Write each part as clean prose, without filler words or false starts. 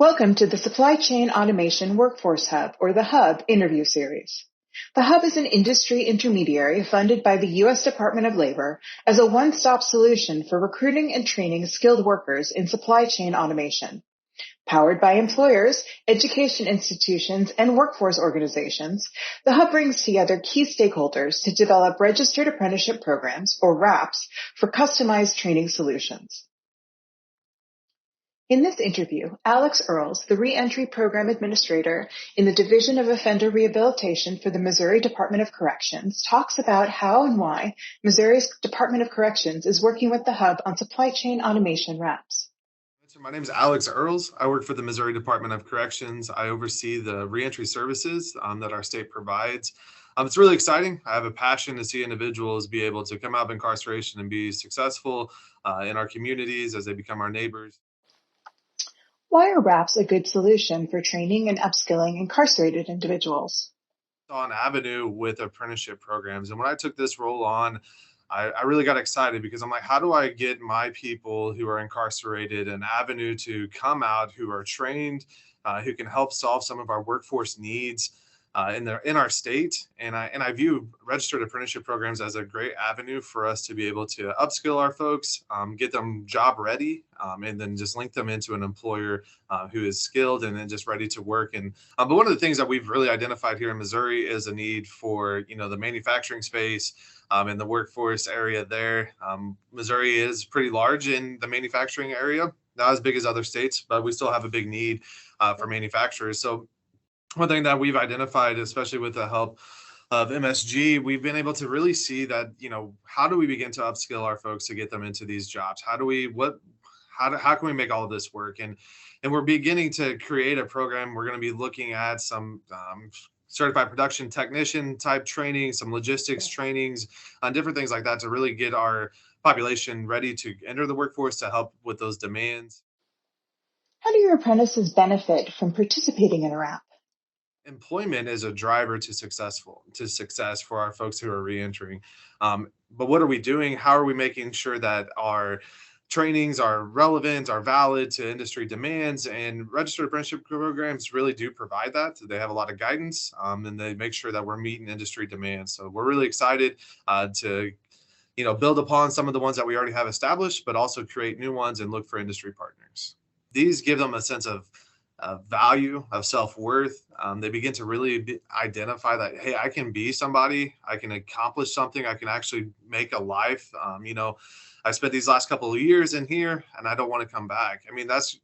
Welcome to the Supply Chain Automation Workforce Hub, or the Hub, interview series. The Hub is an industry intermediary funded by the U.S. Department of Labor as a one-stop solution for recruiting and training skilled workers in supply chain automation. Powered by employers, education institutions, and workforce organizations, the Hub brings together key stakeholders to develop Registered Apprenticeship Programs, or RAPs, for customized training solutions. In this interview, Alex Earls, the Reentry Program Administrator in the Division of Offender Rehabilitation for the Missouri Department of Corrections, talks about how and why Missouri's Department of Corrections is working with the Hub on supply chain automation RAPs. My name is Alex Earls. I work for the Missouri Department of Corrections. I oversee the reentry services that our state provides. It's really exciting. I have a passion to see individuals be able to come out of incarceration and be successful in our communities as they become our neighbors. Why are RAPs a good solution for training and upskilling incarcerated individuals? On avenue with apprenticeship programs. And when I took this role on, I really got excited because I'm like, how do I get my people who are incarcerated an avenue to come out who are trained, who can help solve some of our workforce needs in our state? And I view registered apprenticeship programs as a great avenue for us to be able to upskill our folks, get them job ready, and then just link them into an employer who is skilled and then just ready to work. And but one of the things that we've really identified here in Missouri is a need for the manufacturing space. In the workforce area there. Missouri is pretty large in the manufacturing area, not as big as other states, but we still have a big need for manufacturers. So one thing that we've identified, especially with the help of MSG, we've been able to really see that, how do we begin to upskill our folks to get them into these jobs? How can we make all of this work? And we're beginning to create a program. We're going to be looking at some certified production technician type training, some logistics trainings, different things like that to really get our population ready to enter the workforce to help with those demands. How do your apprentices benefit from participating in a RAP? Employment is a driver to success for our folks who are reentering. But what are we doing? How are we making sure that our trainings are relevant, are valid to industry demands? And registered apprenticeship programs really do provide that. They have a lot of guidance, and they make sure that we're meeting industry demands. So we're really excited to build upon some of the ones that we already have established, but also create new ones and look for industry partners. These give them a sense of value, of self-worth. They begin to really identify that, hey, I can be somebody, I can accomplish something, I can actually make a life. I spent these last couple of years in here and I don't want to come back. I mean, that's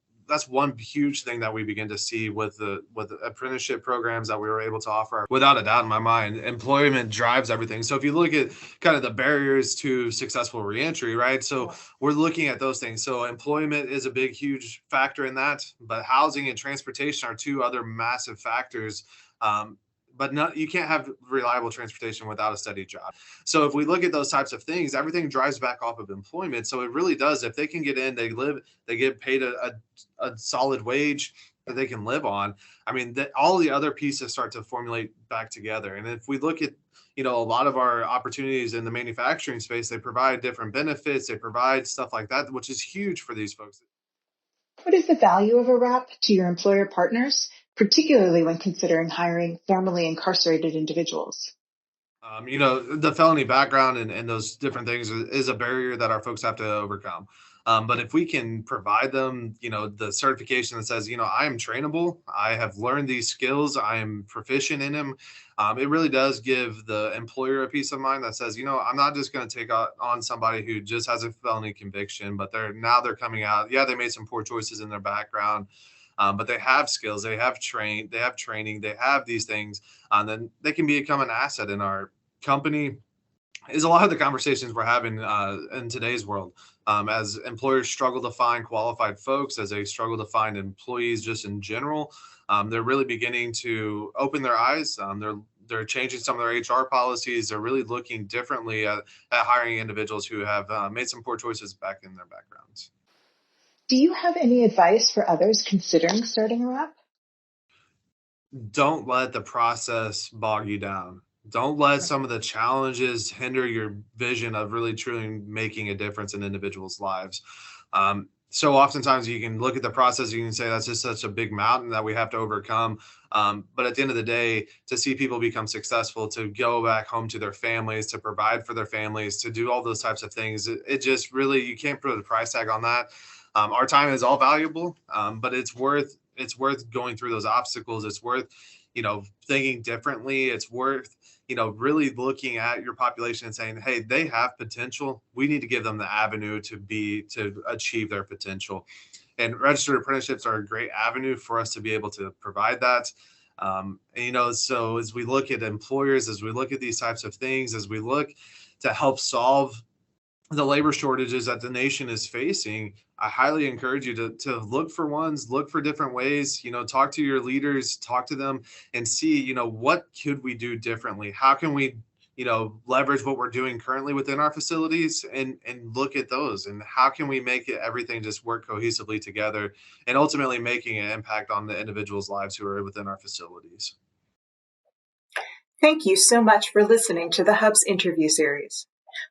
one huge thing that we begin to see with the apprenticeship programs that we were able to offer. Without a doubt in my mind, employment drives everything. So if you look at kind of the barriers to successful reentry, right? So we're looking at those things. So employment is a big, huge factor in that, but housing and transportation are two other massive factors. But you can't have reliable transportation without a steady job. So if we look at those types of things, everything drives back off of employment. So it really does. If they can get in, they get paid a solid wage that they can live on. I mean, all the other pieces start to formulate back together. And if we look at, a lot of our opportunities in the manufacturing space, they provide different benefits. They provide stuff like that, which is huge for these folks. What is the value of a RAP to your employer partners, particularly when considering hiring formerly incarcerated individuals? The felony background and those different things is a barrier that our folks have to overcome. But if we can provide them, the certification that says, I am trainable, I have learned these skills, I am proficient in them, it really does give the employer a peace of mind that says, I'm not just going to take on somebody who just has a felony conviction, but they're coming out. Yeah, they made some poor choices in their background. But they have skills, they have training, they have these things, and then they can become an asset in our company. Is a lot of the conversations we're having in today's world as employers struggle to find qualified folks, as they struggle to find employees just in general. They're really beginning to open their eyes. They're changing some of their HR policies. They're really looking differently at hiring individuals who have made some poor choices back in their backgrounds. Do you have any advice for others considering starting a RAP? Don't let the process bog you down. Don't let some of the challenges hinder your vision of really truly making a difference in individuals' lives. so oftentimes you can look at the process, you can say that's just such a big mountain that we have to overcome. But at the end of the day, to see people become successful, to go back home to their families, to provide for their families, to do all those types of things, it just really, you can't put a price tag on that. Our time is all valuable, but it's worth going through those obstacles. It's worth, thinking differently. It's worth, really looking at your population and saying, hey, they have potential. We need to give them the avenue to achieve their potential. And registered apprenticeships are a great avenue for us to be able to provide that. So as we look at employers, as we look at these types of things, as we look to help solve the labor shortages that the nation is facing, I highly encourage you to look for different ways, talk to your leaders, talk to them and see, what could we do differently? How can we, leverage what we're doing currently within our facilities and look at those, and how can we make everything just work cohesively together and ultimately making an impact on the individuals' lives who are within our facilities. Thank you so much for listening to the Hub's interview series.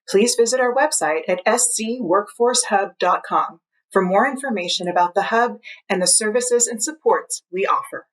Please visit our website at scworkforcehub.com for more information about the Hub and the services and supports we offer.